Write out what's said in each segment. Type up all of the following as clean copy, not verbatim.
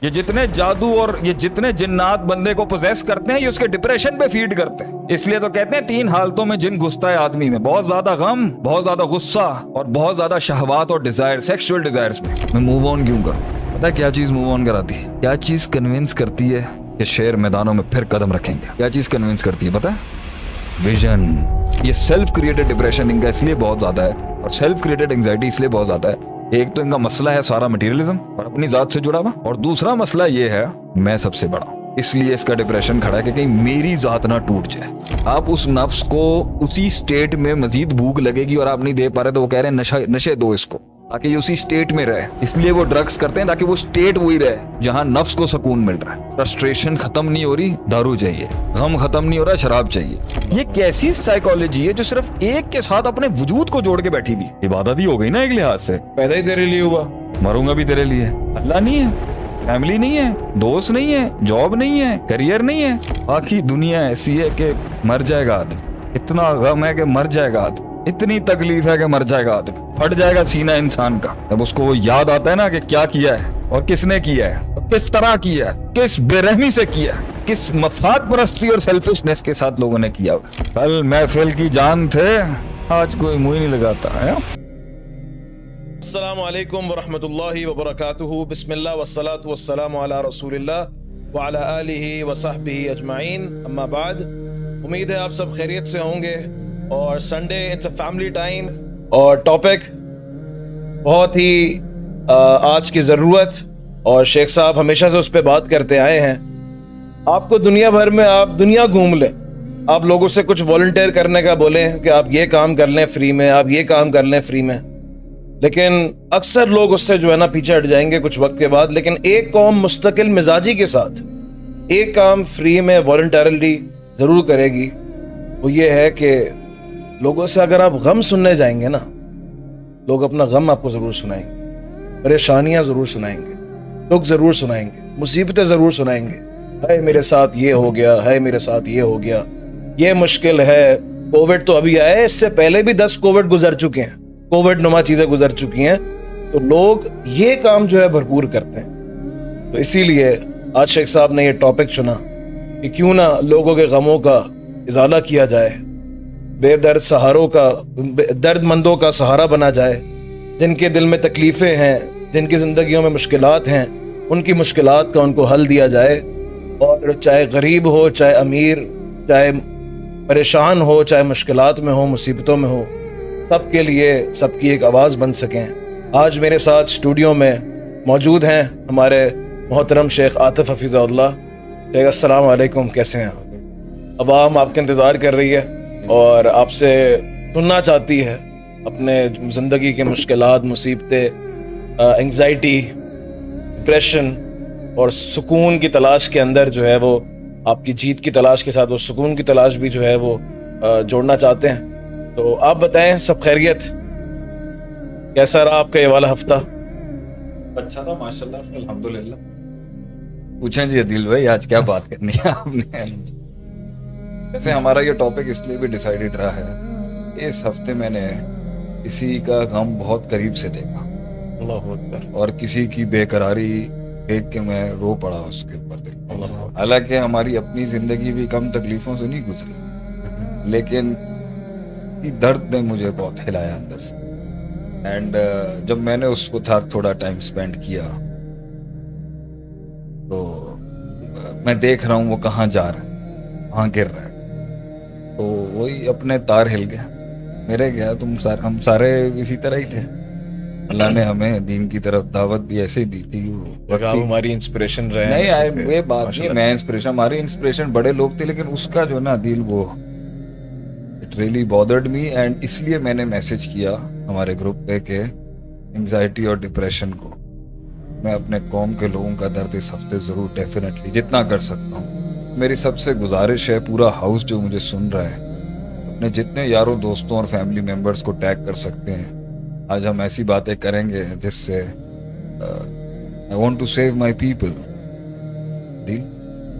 یہ جتنے جادو اور یہ جتنے جنات بندے کو پوزیس کرتے ہیں یہ اس کے ڈپریشن پہ فیڈ کرتے ہیں. اس لیے تو کہتے ہیں 3 حالتوں میں جن گھستا ہے آدمی میں: بہت زیادہ غم، بہت زیادہ غصہ اور بہت زیادہ شہوات اور ڈیزائر، سیکشول ڈیزائرز میں. میں موو آن کیوں کروں؟ پتہ ہے کیا چیز موو آن کراتی ہے؟ کیا چیز کنونس کرتی ہے کہ شیر میدانوں میں پھر قدم رکھیں گے؟ کیا چیز کنونس کرتی ہے پتہ ہے؟ ویژن. یہ سیلف کریٹڈ ڈپریشن ان کا اس لیے بہت زیادہ ہے اور سیلف کریٹڈ انگزائٹی اس لیے بہت زیادہ ہے. ایک تو ان کا مسئلہ ہے سارا مٹیریلزم اور اپنی ذات سے جڑا ہوا، اور دوسرا مسئلہ یہ ہے میں سب سے بڑا ہوں. اس لیے اس کا ڈپریشن کھڑا ہے کہ کہیں میری ذات نہ ٹوٹ جائے. آپ اس نفس کو اسی سٹیٹ میں مزید بھوک لگے گی اور آپ نہیں دے پا رہے تو وہ کہہ رہے ہیں نشے دو اس کو تاکہ یہ اسی سٹیٹ میں رہے. اس لیے وہ ڈرگز کرتے ہیں تاکہ وہ سٹیٹ وہی رہے جہاں نفس کو سکون مل رہا ہے. فرسٹریشن ختم نہیں ہو رہی، دارو چاہیے. غم ختم نہیں ہو رہا، شراب چاہیے. یہ کیسی سائیکالوجی ہے جو صرف ایک کے ساتھ اپنے وجود کو جوڑ کے بیٹھی بھی؟ عبادت ہی ہو گئی نا ایک لحاظ سے. پیدا ہی تیرے لیے ہوا، مروں گا بھی تیرے لیے. اللہ نہیں ہے، فیملی نہیں ہے، دوست نہیں ہے، جاب نہیں ہے، کیریئر نہیں ہے. باقی دنیا ایسی ہے کہ مر جائے گا آدمی. اتنا غم ہے کہ مر جائے گا آدمی. اتنی تکلیف ہے کہ مر جائے گا آدمی. پھٹ جائے گا سینہ انسان کا جب اس کو وہ یاد آتا ہے نا کہ کیا کیا ہے اور کس نے کیا ہے اور کس طرح کیا ہے، کس بے رحمی سے کیا ہے، کس مفاد پرستی اور سیلفشنس کے ساتھ لوگوں نے کیا. کل محفل کی جان تھے، آج کوئی منہ نہیں لگاتا ہے. السلام علیکم ورحمۃ اللہ وبرکاتہ. بسم اللہ والصلاۃ والسلام علی رسول اللہ وعلی آلہ وصحبہ اجمعین. اما بعد، امید ہے آپ سب خیریت سے ہوں گے. اور Sunday it's a family time, اور ٹاپک بہت ہی آج کی ضرورت، اور شیخ صاحب ہمیشہ سے اس پہ بات کرتے آئے ہیں. آپ کو دنیا بھر میں آپ دنیا گھوم لیں، آپ لوگوں سے کچھ والنٹیئر کرنے کا بولیں کہ آپ یہ کام کر لیں فری میں، آپ یہ کام کر لیں فری میں، لیکن اکثر لوگ اس سے جو ہے نا پیچھے ہٹ جائیں گے کچھ وقت کے بعد. لیکن ایک قوم مستقل مزاجی کے ساتھ ایک کام فری میں والنٹیرلی ضرور کرے گی. وہ یہ ہے کہ لوگوں سے اگر آپ غم سننے جائیں گے نا، لوگ اپنا غم آپ کو ضرور سنائیں گے، پریشانیاں ضرور سنائیں گے، دکھ ضرور سنائیں گے، مصیبتیں ضرور سنائیں گے. ہے میرے ساتھ یہ ہو گیا، ہے میرے ساتھ یہ ہو گیا، یہ مشکل ہے. کووڈ تو ابھی آیا ہے، اس سے پہلے بھی 10 کووڈ گزر چکے ہیں، کووڈ نما چیزیں گزر چکی ہیں. تو لوگ یہ کام جو ہے بھرپور کرتے ہیں. تو اسی لیے آج شیخ صاحب نے یہ ٹاپک چنا کہ کیوں نہ لوگوں کے غموں کا ازالہ کیا جائے، بے درد سہاروں کا، درد مندوں کا سہارا بنا جائے. جن کے دل میں تکلیفیں ہیں، جن کی زندگیوں میں مشکلات ہیں، ان کی مشکلات کا ان کو حل دیا جائے. اور چاہے غریب ہو، چاہے امیر، چاہے پریشان ہو، چاہے مشکلات میں ہو، مصیبتوں میں ہو، سب کے لیے سب کی ایک آواز بن سکیں. آج میرے ساتھ اسٹوڈیو میں موجود ہیں ہمارے محترم شیخ عاطف حفیظہ اللہ. شیخ السلام علیکم، کیسے ہیں؟ عوام آپ کا انتظار کر رہی ہے اور آپ سے سننا چاہتی ہے اپنے زندگی کے مشکلات، مصیبتیں، انگزائٹی، ڈپریشن اور سکون کی تلاش کے اندر جو ہے وہ آپ کی جیت کی تلاش کے ساتھ وہ سکون کی تلاش بھی جو ہے وہ جوڑنا چاہتے ہیں. تو آپ بتائیں، سب خیریت؟ کیسا رہا آپ کا یہ والا ہفتہ؟ اچھا تھا ماشاءاللہ سے، الحمدللہ. پوچھیں جی عدیل بھائی، آج کیا بات کرنی ہے آپ نے؟ ویسے ہمارا یہ ٹاپک اس لیے بھی ڈیسائیڈڈ رہا ہے کہ اس ہفتے میں نے کسی کا غم بہت قریب سے دیکھا، اللہ اکبر، اور کسی کی بے قراری دیکھ کے میں رو پڑا اس کے اوپر. حالانکہ ہماری اپنی زندگی بھی کم تکلیفوں سے نہیں گزری، لیکن درد نے مجھے بہت ہلایا اندر سے. اینڈ جب میں نے اس کو تھوڑا ٹائم سپینڈ کیا تو میں دیکھ رہا ہوں وہ کہاں جا رہا ہے، کہاں گر رہا ہے. تو وہی اپنے تار ہل گیا میرے. گیا ہم سارے اسی طرح ہی تھے. اللہ نے ہمیں دین کی طرف دعوت بھی ایسے ہی دی تھی. ہماری انسپریشن رہے. نہیں، یہ بات نہیں، میں انسپریشن، ہماری انسپریشن بڑے لوگ تھے، لیکن اس کا جو نا دل، وہ it really bothered me. And اس لیے میں نے میسج کیا ہمارے گروپ پہ کہ انگزائٹی اور ڈپریشن کو میں اپنے قوم کے لوگوں کا درد اس ہفتے ضرور ڈیفینیٹلی جتنا کر سکتا ہوں. میری سب سے گزارش ہے، پورا ہاؤس جو مجھے سن رہا ہے، اپنے جتنے یاروں دوستوں اور فیملی ممبرز کو ٹیگ کر سکتے ہیں. آج ہم ایسی باتیں کریں گے جس سے I want to save my people,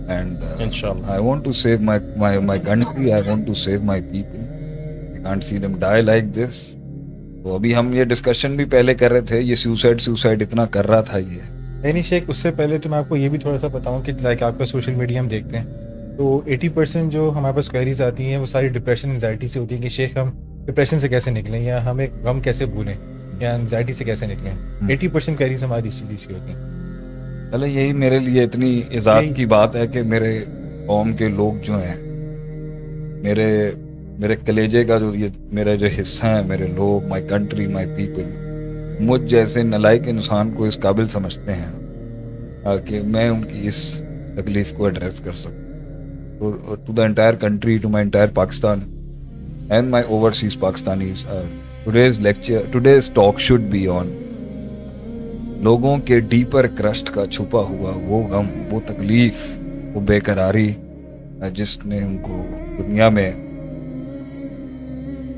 and Inshallah. I want to save my country. I want to save my people. I can't see them die like this. تو ابھی ہم یہ ڈسکشن بھی پہلے کر رہے تھے، یہ سیوسائڈ اتنا کر رہا تھا یہ نہیں شیخ، اس سے پہلے تو میں آپ کو یہ بھی تھوڑا سا بتاؤں کہ لائک آپ کا سوشل میڈیا ہم دیکھتے ہیں تو 80% جو ہمارے پاس کوئریز آتی ہیں وہ ساری ڈپریشن انزائٹی سے ہوتی ہیں کہ شیخ ہم ڈپریشن سے کیسے نکلیں یا ہمیں غم کیسے بھولیں یا انزائٹی سے کیسے نکلیں. 80% کوئریز ہماری اسی چیز کی ہوتی ہیں. چلے یہی میرے لیے اتنی اعزاز کی بات ہے کہ میرے قوم کے لوگ جو ہیں، میرے کلیجے کا جو یہ میرا جو حصہ ہے، میرے لوگ، مائی کنٹری، مائی پیپل، مجھ جیسے نالائق انسان کو اس قابل سمجھتے ہیں کہ میں ان کی اس تکلیف کو ایڈریس کر سکوں. To the entire country, to my entire Pakistan and my overseas Pakistanis, today's talk should be on لوگوں کے ڈیپر کرسٹ کا چھپا ہوا وہ غم، وہ تکلیف، وہ بے قراری جس نے ان کو دنیا میں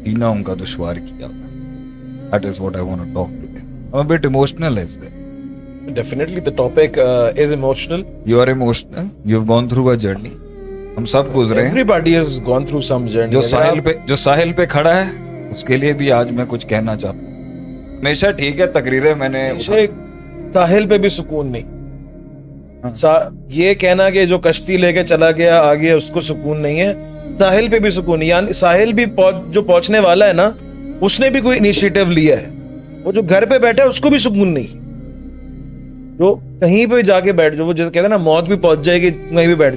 جینا ان کا دشوار کیا. That is what I want to talk today. I'm a bit emotional as well. Definitely the topic is emotional. You are emotional. You've gone through a journey. ہم سب گزرے ہیں. Everybody has gone through some journey. جو ساحل پہ کھڑا ہے اس کے لیے بھی آج میں کچھ کہنا چاہتا ہوں. ہمیشہ ٹھیک ہے تقریریں میں نے ساحل پہ بھی سکون نہیں. یہ کہنا کہ جو کشتی لے کے چلا گیا آگے اس کو سکون نہیں ہے، ساحل پہ بھی سکون نہیں. یعنی ساحل بھی جو پہنچنے والا ہے نا اس نے بھی کوئی انیشیٹو لیا ہے، وہ جو گھر پہ بیٹھا ہے اس کو بھی سکون نہیں. جو کہیں پہ جا کے بیٹھ جو وہ جیسے کہتے ہیں نا موت بھی پہنچ جائے گی کہیں بھی بیٹھ،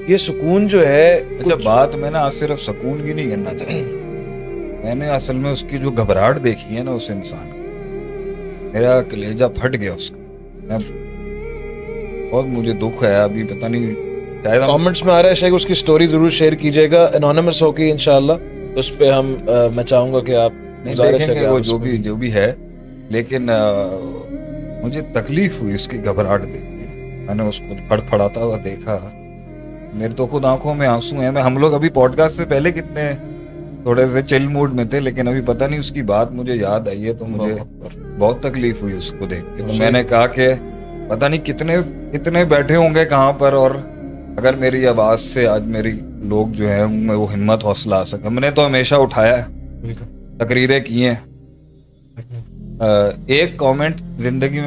یہ سکون جو ہے. اچھا بات میں نا آج صرف سکون کی نہیں کرنا چاہیے، میں نے اصل میں اس کی جو گھبراہٹ دیکھی ہے نا اس انسان کو، میرا کلیجہ پھٹ گیا اس کا. بہت مجھے دکھ ہے. ابھی پتہ نہیں شاید کامنٹس میں آ رہا ہے شیخ اس کی سٹوری ضرور شیئر کیجیے گا، انونیمس ہو کے انشاءاللہ. اس پہ میں چاہوں گا کہ آپ دیکھیں گے وہ جو بھی ہے. لیکن مجھے تکلیف ہوئی اس کی گھبراہٹ دیکھ کے. میں نے اس کو پھڑ پھڑاتا ہوا دیکھا، میرے تو خود آنکھوں میں آنسو ہیں. ہم لوگ ابھی پوڈ کاسٹ سے پہلے کتنے تھوڑے سے چل موڈ میں تھے، لیکن ابھی پتہ نہیں اس کی بات مجھے یاد آئی ہے تو مجھے بہت تکلیف ہوئی اس کو دیکھ کے. تو میں نے کہا کہ پتہ نہیں کتنے بیٹھے ہوں گے کہاں پر، اور اگر میری آواز سے آج میری لوگ جو ہیں ان میں وہ ہمت حوصلہ آ سکے. ہم نے تو ہمیشہ اٹھایا ہے، تقریریں کی ہیں. ایک کامنٹ زندگی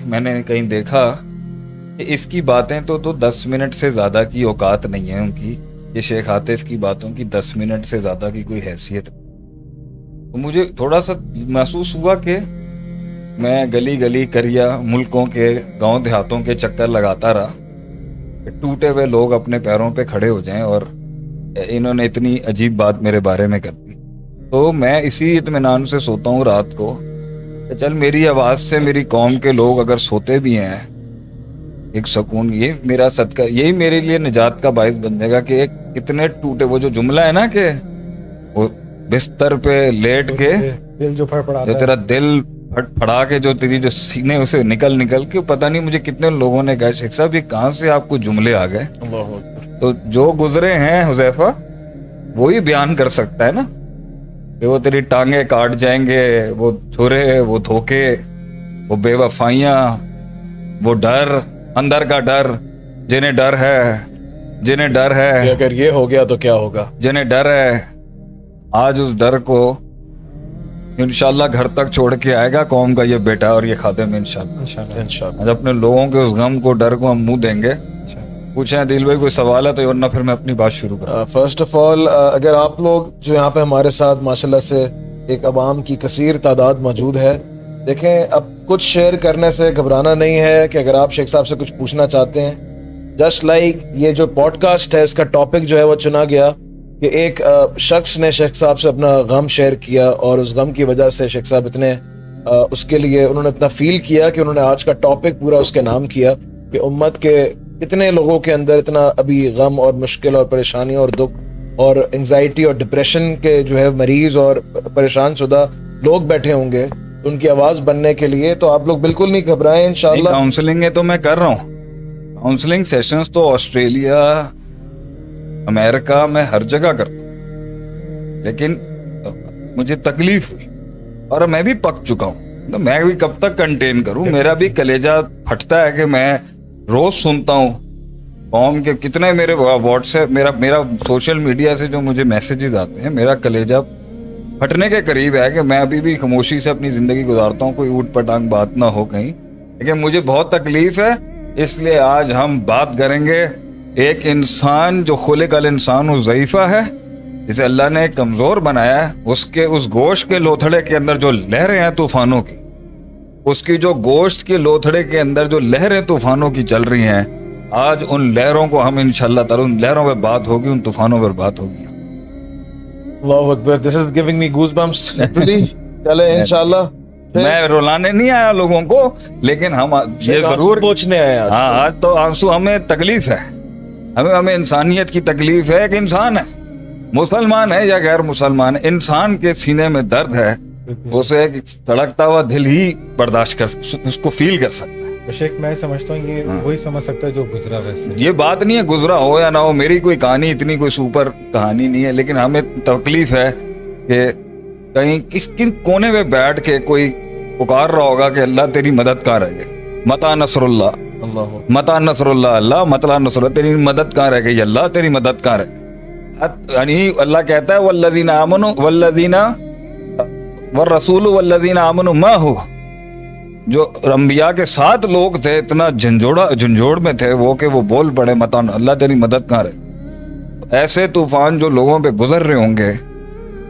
میں نے کہیں دیکھا کہ اس کی باتیں تو 10 منٹ سے زیادہ کی اوقات نہیں ہے ان کی. یہ شیخ عاطف کی باتوں کی 10 منٹ سے زیادہ کی کوئی حیثیت. تو مجھے تھوڑا سا محسوس ہوا کہ میں گلی گلی کریا ملکوں کے گاؤں دیہاتوں کے چکر لگاتا رہا کہ ٹوٹے ہوئے لوگ اپنے پیروں پہ کھڑے ہو جائیں، اور انہوں نے اتنی عجیب بات میرے بارے میں کر دی. تو میں اسی اطمینان سے سوتا ہوں رات کو کہ چل میری آواز سے میری قوم کے لوگ اگر سوتے بھی ہیں ایک سکون، یہ میرا صدقہ، یہی میرے لیے نجات کا باعث بن جائے گا کہ ایک اتنے ٹوٹے وہ جو جملہ ہے نا کہ وہ بستر پہ لیٹ کے جو تیرا دل پھڑا کے جو تیری جو سینے اسے نکل کے، پتہ نہیں مجھے کتنے لوگوں نے کہا شیخ صاحب یہ کہاں سے آپ کو جملے آ گئے. تو جو گزرے ہیں حذیفہ وہی بیان کر سکتا ہے نا کہ وہ تیری ٹانگیں کاٹ جائیں گے، وہ چھرے، وہ دھوکے، وہ بے وفائیاں، وہ ڈر، اندر کا ڈر، جنہیں ڈر ہے کہ اگر یہ ہو گیا تو کیا ہوگا، جنہیں ڈر ہے آج اس ڈر کو انشاءاللہ گھر تک چھوڑ کے آئے گا قوم کا یہ بیٹا اور یہ خادم انشاءاللہ. آج اپنے لوگوں کے اس غم کو، ڈر کو ہم منہ دیں گے. پوچھیں دل بھائی کوئی سوال ہے تو ورنہ پھر میں اپنی بات شروع کروں. فرسٹ آف آل اگر آپ لوگ جو یہاں پہ ہمارے ساتھ ماشاءاللہ سے ایک عوام کی کثیر تعداد موجود ہے، دیکھیں اب کچھ شیئر کرنے سے گھبرانا نہیں ہے کہ اگر آپ شیخ صاحب سے کچھ پوچھنا چاہتے ہیں، جسٹ لائک یہ جو پوڈ کاسٹ ہے اس کا ٹاپک جو ہے وہ چنا گیا کہ ایک شخص نے شیخ صاحب سے اپنا غم شیئر کیا، اور اس غم کی وجہ سے شیخ صاحب اتنے اس کے لیے انہوں نے اتنا فیل کیا کہ انہوں نے آج کا ٹاپک پورا اس کے نام کیا کہ امت کے کتنے لوگوں کے اندر اتنا ابھی غم اور مشکل اور پریشانی اور دکھ اور انگزائٹی اور ڈپریشن کے جو ہے مریض اور پریشان شدہ لوگ بیٹھے ہوں گے ان کی آواز بننے کے لیے. تو آپ لوگ بالکل نہیں گھبرائیں، انشاءاللہ. کاؤنسلنگ تو میں کر رہا ہوں، کاؤنسلنگ سیشنز تو آسٹریلیا، امریکہ میں ہر جگہ کرتا ہوں، لیکن مجھے تکلیف ہوئی اور میں بھی پک چکا ہوں. تو میں بھی کب تک کنٹین کروں؟ میرا بھی کلیجہ پھٹتا ہے کہ میں روز سنتا ہوں قوم کے کتنے میرے واٹس ایپ، میرا سوشل میڈیا سے جو مجھے میسیجز آتے ہیں، میرا کلیجہ پھٹنے کے قریب ہے کہ میں ابھی بھی خاموشی سے اپنی زندگی گزارتا ہوں. کوئی اوٹ پٹانگ بات نہ ہو کہیں لیکن مجھے بہت تکلیف ہے، اس لیے آج ہم بات کریں گے ایک انسان جو خلق الانسان ضعیفہ ہے، جسے اللہ نے کمزور بنایا ہے، اس گوشت کے لوتھڑے کے اندر جو لہریں ہیں طوفانوں کی، اس کی جو گوشت کے لوتھڑے کے اندر جو لہریں طوفانوں کی چل رہی ہیں، آج ان لہروں کو ہم انشاءاللہ تعالی ان لہروں پہ بات ہوگی، ان طوفانوں پر بات ہوگی. اللہ اکبر, this is giving me goosebumps literally. چلے انشاءاللہ. میں رلانے نہیں آیا لوگوں کو, لیکن ہم یہ ضرور پہنچنے آئے. ہاں آج تو آنسو ہمیں تکلیف ہے, ہمیں انسانیت کی تکلیف ہے. ایک انسان ہے, مسلمان ہے یا غیر مسلمان, انسان کے سینے میں درد ہے, اسے ایک تڑکتا ہوا دل ہی برداشت کر, اس کو فیل کر سکتا ہے. شیخ میں سمجھتا ہوں یہ وہی سمجھ سکتا ہے جو گزرا ویسے. یہ بات نہیں ہے گزرا ہو یا نہ ہو, میری کوئی کہانی اتنی کوئی سپر کہانی نہیں ہے, لیکن ہمیں تکلیف ہے کہ کہیں کس کونے میں بیٹھ کے کوئی پکار رہا ہوگا کہ اللہ تیری مدد کہاں رہ گئی, متا نصر اللہ, متا نصر اللہ, اللہ مطلع نصر اللہ, تیری مدد کہاں رہ گئی, اللہ تیری مدد کہاں رہ گئی. یعنی اللہ کہتا ہے والذین آمنوا والذین والرسول والذین آمنوا معہ, جو انبیاء کے ساتھ لوگ تھے اتنا جھنجھوڑ میں تھے وہ کہ وہ بول پڑے متا اللہ تیری مدد کہاں رہے. ایسے طوفان جو لوگوں پہ گزر رہے ہوں گے,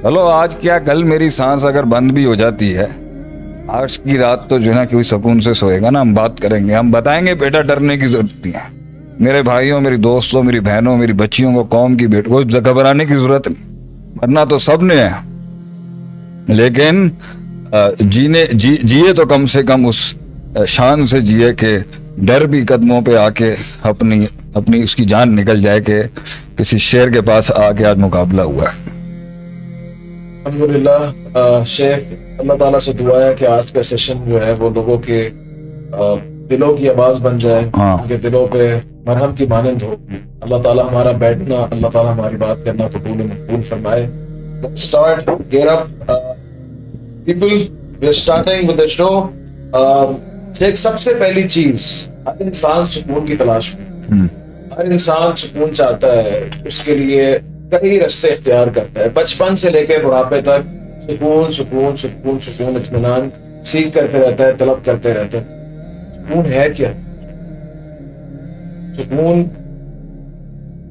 چلو آج کیا کل میری سانس اگر بند بھی ہو جاتی ہے, آج کی رات تو جو ہے نا کوئی سکون سے سوئے گا نا. ہم بات کریں گے, ہم بتائیں گے بیٹا ڈرنے کی ضرورت نہیں ہے, میرے بھائیوں, میری دوستوں, میری بہنوں, میری بچیوں کو, قوم کی بیٹوں کو گھبرانے کی ضرورت نہیں, مرنا تو سب نے ہے, لیکن جیے تو کم سے کم اس شان سے جیے کہ ڈر بھی قدموں پہ آ کے اپنی اس کی جان نکل جائے کہ کسی شیر کے پاس آ کے آج مقابلہ ہوا ہے. الحمدللہ شیخ, اللہ تعالیٰ سے دعا ہے کہ آج کا سیشن جو ہے وہ لوگوں کے دلوں کی آواز بن جائے, ان کے دلوں پہ مرہم کی مانند ہو. اللہ تعالیٰ ہمارا بیٹھنا, اللہ تعالیٰ ہماری بات کرنا قبول مقبول فرمائے. Start, get up, people, we are starting with the show. ایک سب سے پہلی چیز, ہر انسان سکون کی تلاش میں, ہر انسان سکون چاہتا ہے, اس کے لیے کئی راستے اختیار کرتا ہے. بچپن سے لے کے بڑھاپے تک سکون سکون سکون سکون اطمینان سیکھ کرتے رہتا ہے, طلب کرتے رہتا ہے. سکون ہے کیا؟ سکون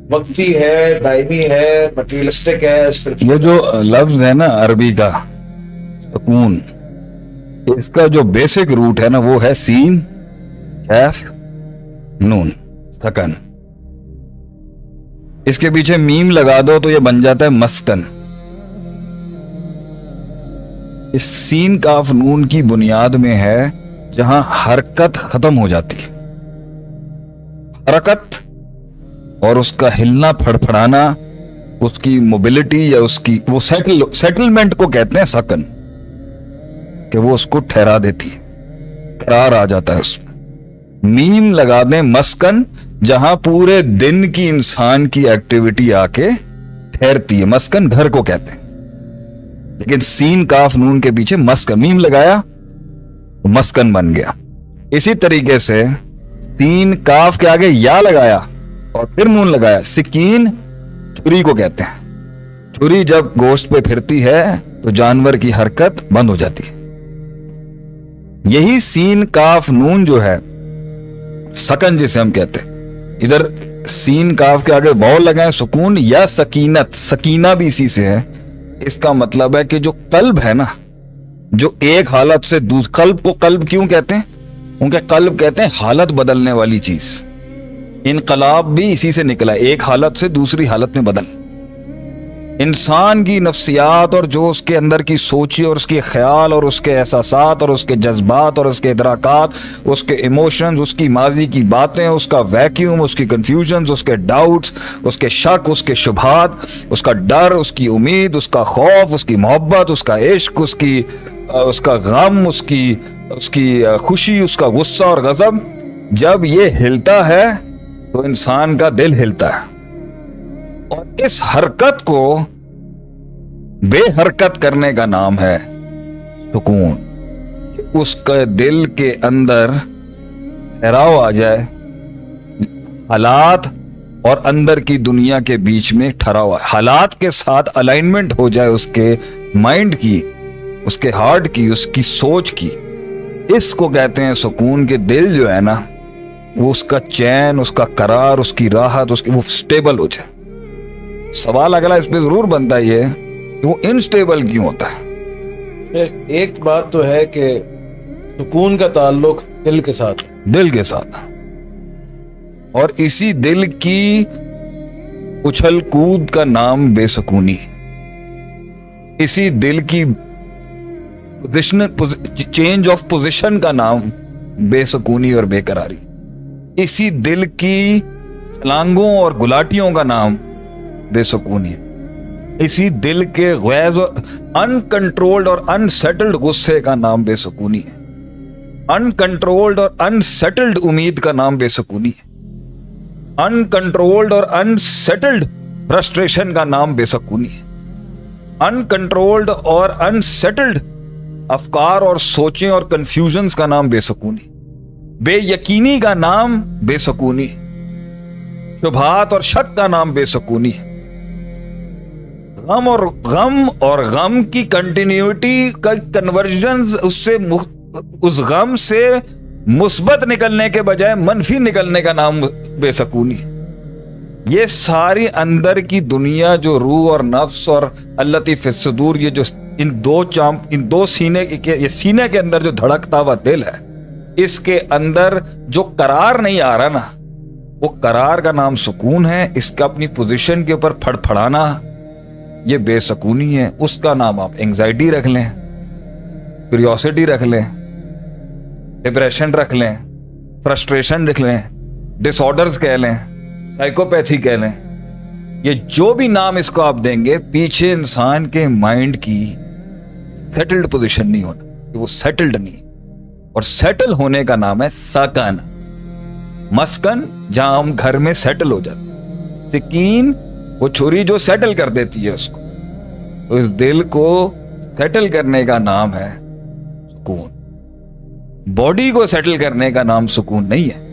وقتی ہے, دائمی ہے, مٹیریلسٹک ہے. یہ جو لفظ ہے نا عربی کا سکون, اس کا جو بیسک روٹ ہے نا وہ ہے سین کیف نون سکن. اس کے پیچھے میم لگا دو تو یہ بن جاتا ہے مسکن. اس سین کاف نون کی بنیاد میں ہے جہاں حرکت ختم ہو جاتی ہے. حرکت اور اس کا ہلنا پھڑپھڑانا, اس کی موبلٹی یا اس کی وہ سیٹلمنٹ کو کہتے ہیں سکن, کہ وہ اس کو ٹھہرا دیتی ہے, قرار آ جاتا ہے اس میں. میم لگا دیں مسکن, جہاں پورے دن کی انسان کی ایکٹیویٹی آ کے ٹھہرتی ہے, مسکن گھر کو کہتے ہیں. لیکن سین کاف نون کے پیچھے مسکن, میم لگایا مسکن بن گیا. اسی طریقے سے سین کاف کے آگے یا لگایا اور پھر نون لگایا, سکین چھری کو کہتے ہیں. چھری جب گوشت پہ پھرتی ہے تو جانور کی حرکت بند ہو جاتی ہے. یہی سین کاف نون جو ہے سکن جسے ہم کہتے ہیں, ادھر سین کاف کے آگے واو لگائیں سکون, یا سکینت, سکینہ بھی اسی سے ہے. اس کا مطلب ہے کہ جو قلب ہے نا, جو ایک حالت سے قلب کو قلب کیوں کہتے ہیں, کیونکہ قلب کہتے ہیں حالت بدلنے والی چیز. انقلاب بھی اسی سے نکلا, ایک حالت سے دوسری حالت میں بدل. انسان کی نفسیات اور جو اس کے اندر کی سوچی اور اس کے خیال اور اس کے احساسات اور اس کے جذبات اور اس کے ادراکات, اس کے ایموشنز, اس کی ماضی کی باتیں, اس کا ویکیوم, اس کی کنفیوژنز, اس کے ڈاؤٹس, اس کے شک, اس کے شبہات, اس کا ڈر, اس کی امید, اس کا خوف, اس کی محبت, اس کا عشق, اس کا غم, اس کی خوشی, اس کا غصہ اور غضب, جب یہ ہلتا ہے تو انسان کا دل ہلتا ہے. اور اس حرکت کو بے حرکت کرنے کا نام ہے سکون. اس کے دل کے اندر ٹھہراؤ آ جائے, حالات اور اندر کی دنیا کے بیچ میں ٹھہراؤ, حالات کے ساتھ الائنمنٹ ہو جائے, اس کے مائنڈ کی, اس کے ہارٹ کی, اس کی سوچ کی, اس کو کہتے ہیں سکون کے دل جو ہے نا وہ اس کا چین, اس کا قرار, اس کی راحت, اس کی وہ سٹیبل ہو جائے. سوال اگلا اس پہ ضرور بنتا یہ کہ وہ انسٹیبل کیوں ہوتا ہے. ایک بات تو ہے کہ سکون کا تعلق دل کے ساتھ ہے, دل کے ساتھ, اور اسی دل کی اچھل کود کا نام بے سکونی, اسی دل کی چینج آف پوزیشن کا نام بے سکونی اور بے قراری, اسی دل کی چھلانگوں اور گلاٹیوں کا نام بے سکونی, اسی دل کے غیظ ان کنٹرولڈ اور ان سیٹلڈ غصے کا نام بے سکونی ہے, ان کنٹرولڈ اور ان سیٹلڈ امید کا نام بے سکونی ہے, ان کنٹرولڈ اور ان سیٹلڈ فرسٹریشن کا نام بے سکونی ہے, ان کنٹرولڈ اور ان سیٹلڈ افکار اور سوچیں اور کنفیوژنز کا نام بے سکونی, بے یقینی کا نام بے سکونی, شبہات اور شک کا نام بے سکونی, غم اور غم کی کنٹینیوٹی کا کنورجنز اس غم سے مثبت نکلنے کے بجائے منفی نکلنے کا نام بے سکونی. یہ ساری اندر کی دنیا جو روح اور نفس اور التی فی الصدور, یہ جو ان دو سینے کے اندر جو دھڑکتا ہوا دل ہے, اس کے اندر جو قرار نہیں آ رہا نا, وہ قرار کا نام سکون ہے. اس کا اپنی پوزیشن کے اوپر پھڑ پھڑانا یہ بے سکونی ہے. اس کا نام آپ اینگزائٹی رکھ لیں, کیوریوسٹی رکھ لیں, ڈپریشن رکھ لیں, فرسٹریشن رکھ لیں, ڈس آرڈرز کہہ لیں, سائیکوپیتھی کہہ لیں. یہ جو بھی نام اس کو آپ دیں گے, پیچھے انسان کے مائنڈ کی سیٹلڈ پوزیشن نہیں ہونا, کہ وہ سیٹلڈ نہیں. اور سیٹل ہونے کا نام ہے سکن, مسکن, جہاں ہم گھر میں سیٹل ہو جاتے. سکین وہ چھری جو سیٹل کر دیتی ہے اس کو, تو اس دل کو سیٹل کرنے کا نام ہے سکون. باڈی کو سیٹل کرنے کا نام سکون نہیں ہے,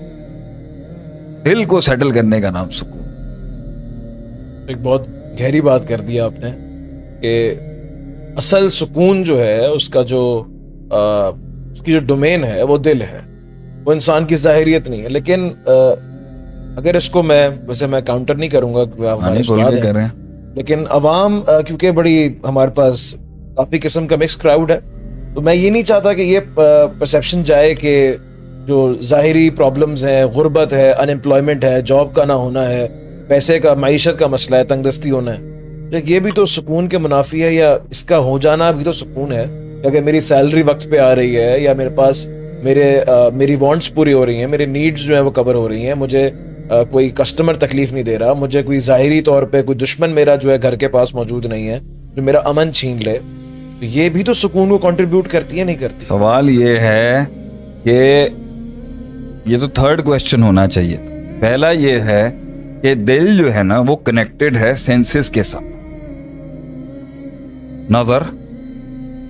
دل کو سیٹل کرنے کا نام سکون. ایک بہت گہری بات کر دی آپ نے کہ اصل سکون جو ہے اس کا جو اس کی جو ڈومین ہے وہ دل ہے, وہ انسان کی ظاہریت نہیں ہے. لیکن اگر اس کو میں کاؤنٹر نہیں کروں گا کہ آپ ہمارے استاد ہیں, لیکن عوام کیونکہ بڑی ہمارے پاس کافی قسم کا مکس کراؤڈ ہے, تو میں یہ نہیں چاہتا کہ یہ پرسیپشن جائے کہ جو ظاہری پرابلمز ہیں, غربت ہے, ان امپلائمنٹ ہے, جاب کا نہ ہونا ہے, پیسے کا, معیشت کا مسئلہ ہے, تنگ دستی ہونا ہے, یہ بھی تو سکون کے منافی ہے, یا اس کا ہو جانا بھی تو سکون ہے. اگر میری سیلری وقت پہ آ رہی ہے, یا میرے پاس میری وانٹس پوری ہو رہی ہیں, میری نیڈز جو ہیں وہ کور ہو رہی ہیں, مجھے کوئی کسٹمر تکلیف نہیں دے رہا, مجھے کوئی ظاہری طور پہ کوئی دشمن میرا جو ہے گھر کے پاس موجود نہیں ہے جو میرا امن چھین لے, تو یہ بھی تو سکون کو کنٹریبیوٹ کرتی ہے, نہیں کرتی؟ سوال یہ ہے کہ یہ تو تھرڈ کویسچن ہونا چاہیے. پہلا یہ ہے کہ دل جو ہے نا وہ کنیکٹڈ ہے سینسز کے ساتھ, نظر,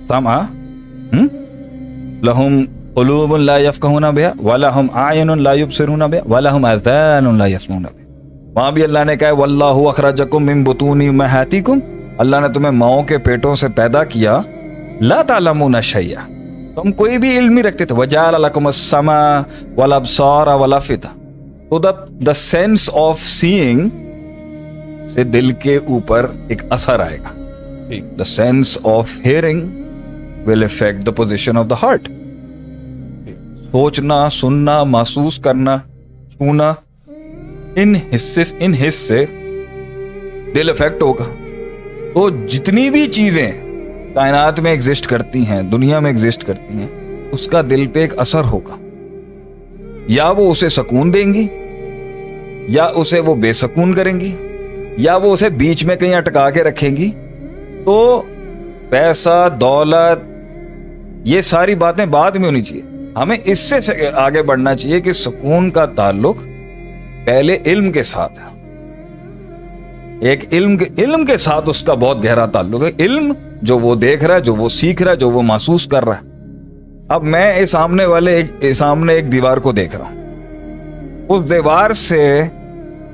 سمع, لہم قلوب لا یفقہون بہا ولہم اعین لا یبصرون بہا ولہم اذان لا یسمعون بہا. وہاں بھی اللہ نے کہا واللہ اخرجکم من بطون امہاتکم, اللہ نے تمہیں ماؤں کے پیٹوں سے پیدا کیا, لا تعلمون شیئا, تم کوئی بھی علم نہیں رکھتے تھے, وجعل لکم السمع والابصار والافئدہ. تو دا سینس آف سیئنگ سے دل کے اوپر ایک اثر آئے گا. The sense of hearing will affect the position of the heart. سوچنا, سننا, محسوس کرنا, چھونا, ان حصے دل افیکٹ ہوگا. تو جتنی بھی چیزیں کائنات میں ایگزسٹ کرتی ہیں, دنیا میں ایگزسٹ کرتی ہیں, اس کا دل پہ ایک اثر ہوگا. یا وہ اسے سکون دیں گی, یا اسے وہ بے سکون کریں گی, یا وہ اسے بیچ میں کہیں اٹکا کے رکھیں گی. تو پیسہ, دولت, یہ ساری باتیں بعد میں ہونی چاہیے. ہمیں اس سے آگے بڑھنا چاہیے کہ سکون کا تعلق پہلے علم کے ساتھ ہے. ایک علم کے ساتھ اس کا بہت گہرا تعلق ہے. علم جو وہ دیکھ رہا ہے, جو وہ سیکھ رہا ہے, جو وہ محسوس کر رہا ہے. اب میں سامنے ایک دیوار کو دیکھ رہا ہوں, اس دیوار سے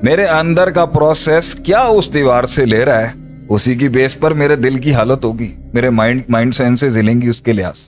میرے اندر کا پروسیس کیا اس دیوار سے لے رہا ہے, اسی کی بیس پر میرے دل کی حالت ہوگی, میرے مائنڈ سینسز ہلیں گی اس کے لحاظ.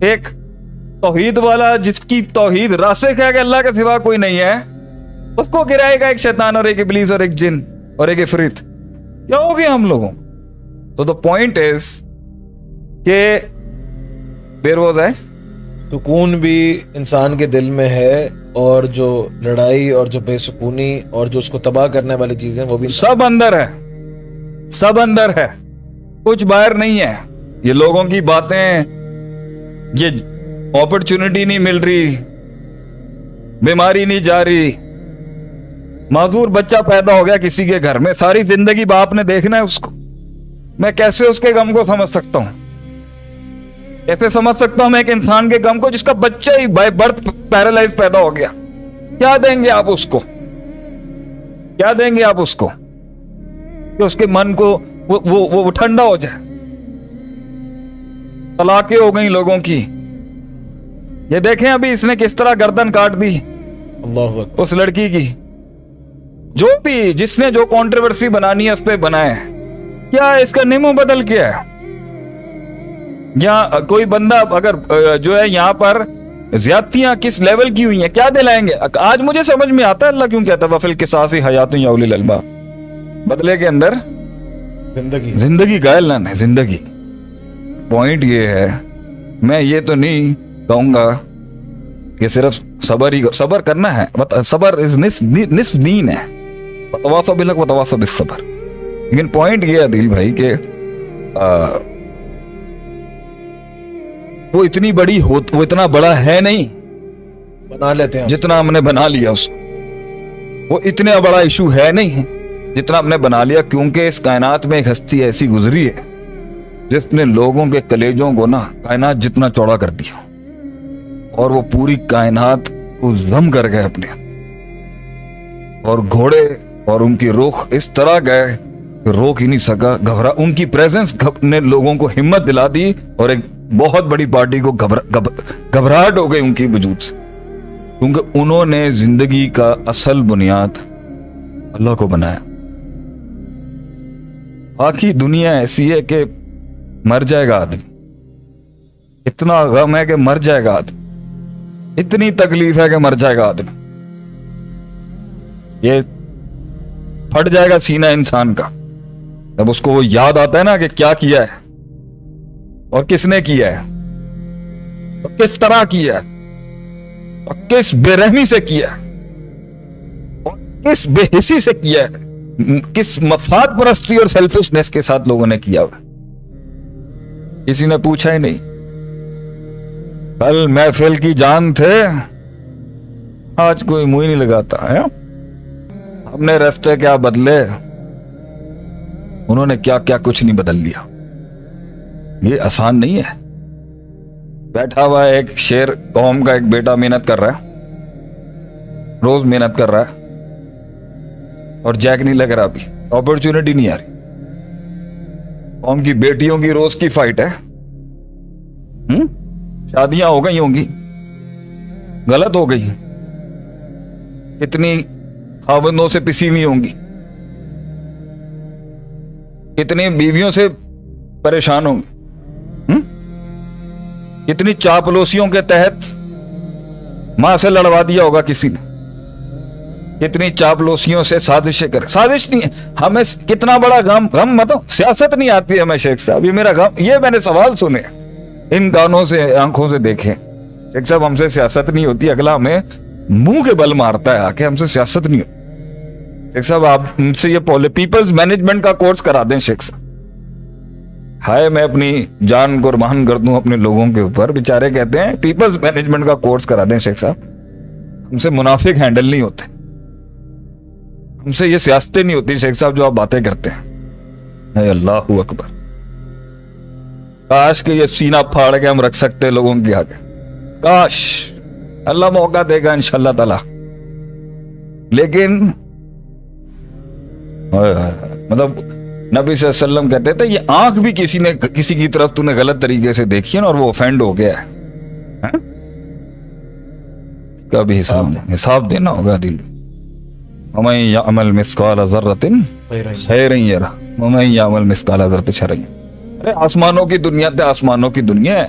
ایک توحید والا جس کی توحید راسخ ہے کہ اللہ کے سوا کوئی نہیں ہے, اس کو گرائے گا ایک شیطان اور ایک ابلیس اور ایک جن اور ایک عفریت. کیا ہو گیا ہم لوگوں؟ تو دا پوائنٹ از کہ ویئر واز آئی, سکون بھی انسان کے دل میں ہے, اور جو لڑائی اور جو بے سکونی اور جو اس کو تباہ کرنے والی چیزیں وہ بھی سب اندر ہے, سب اندر ہے, کچھ باہر نہیں ہے. یہ لوگوں کی باتیں, یہ اپرچونٹی نہیں مل رہی, بیماری نہیں جا رہی, معذور بچہ پیدا ہو گیا کسی کے گھر میں, ساری زندگی باپ نے دیکھنا ہے اس کو. میں کیسے اس کے غم کو سمجھ سکتا ہوں؟ کیسے سمجھ سکتا ہوں میں ایک انسان کے غم کو جس کا بچہ ہی بائی برتھ پیرالائز پیدا ہو گیا؟ کیا دیں گے آپ اس کو؟ کیا دیں گے آپ اس کو کہ اس کے من کو وہ ٹھنڈا ہو جائے؟ طلاقیں ہو گئی لوگوں کی. یہ دیکھیں ابھی اس نے کس طرح گردن کاٹ دی اللہ اکبر. اس لڑکی کی. جو بھی جس نے جو کنٹروورسی بنانی ہے اس پہ بنائے. کیا اس کا نیمو بدل کیا ہے؟ یا کوئی بندہ اگر جو ہے یہاں پر زیادتیاں کس لیول کی ہوئی ہیں, کیا دلائیں گے؟ آج مجھے سمجھ میں آتا ہے اللہ کیوں کہتا ہے وَفِي الْقِصَاصِ حَيَاةٌ يَا أُولِي الْأَلْبَابِ, بدلے کے اندر زندگی قائل نہ ہے زندگی. پوائنٹ یہ ہے, میں یہ تو نہیں کہوں گا کہ صرف صبر کرنا ہے, صبر از نصف دین ہے, وتواصوا بالحق وتواصوا بالصبر. لیکن پوائنٹ یہ ہے عدیل بھائی کہ وہ اتنی بڑی وہ اتنا بڑا ہے نہیں بنا لیتے ہیں جتنا ہم نے بنا لیا اس کو. وہ اتنا بڑا ایشو ہے نہیں جتنا ہم نے بنا لیا, کیونکہ اس کائنات میں ایک ہستی ایسی گزری ہے جس نے لوگوں کے کلیجوں کو نا کائنات جتنا چوڑا کر دیا, اور وہ پوری کائنات کو ضم کر گئے اپنے, اور گھوڑے اور ان کی رخ اس طرح گئے کہ روک ہی نہیں سکا. ان کی پریزنس نے لوگوں کو ہمت دلا دی, اور ایک بہت بڑی پارٹی کو گھبراہٹ ہو گئی ان کی وجود سے, کیونکہ انہوں نے زندگی کا اصل بنیاد اللہ کو بنایا. باقی دنیا ایسی ہے کہ مر جائے گا آدمی, اتنا غم ہے کہ مر جائے گا آدمی, اتنی تکلیف ہے کہ مر جائے گا آدمی. یہ پھٹ جائے گا سینہ انسان کا جب اس کو وہ یاد آتا ہے نا کہ کیا کیا ہے, اور کس نے کیا ہے, اور کس طرح کیا ہے, اور کس بے رحمی سے کیا ہے, اور کس بے حسی سے کیا ہے, کس مفاد پرستی اور سیلفشنس کے ساتھ لوگوں نے کیا ہوا. کسی نے پوچھا ہی نہیں. کل محفل کی جان تھے, آج کوئی منہ نہیں لگاتا ہے. ہم نے راستے کیا بدلے, انہوں نے کیا کیا کچھ نہیں بدل لیا. یہ آسان نہیں ہے. بیٹھا ہوا ہے ایک شیر قوم کا ایک بیٹا, محنت کر رہا ہے, روز محنت کر رہا ہے, اور جیک نہیں لگ رہا, ابھی اپرچونٹی نہیں آ رہی. قوم کی بیٹیوں کی روز کی فائٹ ہے, شادیاں ہو گئی ہوں گی, غلط ہو گئی, کتنی خاوندوں سے پسی ہوئی ہوں گی, کتنی بیویوں سے پریشان ہوں گے, کتنی چاپلوسیوں کے تحت ماں سے لڑوا دیا ہوگا کسی نے, کتنی چاپلوسیوں سے سازشیں کرے. سازش نہیں ہے, ہمیں کتنا بڑا غم مطلب سیاست نہیں آتی ہے. ہمیں شیخ صاحب یہ میرا غم, یہ میں نے سوال سنے ان کانوں سے آنکھوں سے دیکھے. شیخ صاحب ہم سے سیاست نہیں ہوتی, اگلا ہمیں منہ کے بل مارتا ہے آ کے, ہم سے سیاست نہیں ہوتی. شیخ صاحب آپ ان سے یہ پیپلز مینجمنٹ کا کورس کرا دیں. شیخ صاحب ہائے میں اپنی جان قربان کر دوں اپنے لوگوں کے اوپر, بیچارے کہتے ہیں پیپلز مینجمنٹ کا کورس کرا دیں. شیخ صاحب ہم سے منافق ہینڈل نہیں ہوتے, ہم سے یہ سیاستیں نہیں ہوتی شیخ صاحب جو آپ باتیں کرتے ہیں. اے اللہ اکبر, کاش کہ یہ سینہ پھاڑ کے ہم رکھ سکتے لوگوں کے آگے, کاش اللہ موقع دے گا انشاءاللہ تعالی. لیکن مطلب نبی صلی اللہ علیہ وسلم کہتے تھے یہ آنکھ بھی کسی کی طرف تو نے غلط طریقے سے دیکھی ہے نا, اور وہ افینڈ ہو گیا ہے, کبھی حساب دینا ہوگا. دل وَمَن يَعْمَلْ مِثْقَالَ ذَرَّةٍ خَيْرًا يَرَهُ وَمَن يَعْمَلْ مِثْقَالَ ذَرَّةٍ شَرًّا. ارے آسمانوں کی دنیا تے آسمانوں کی دنیا ہے,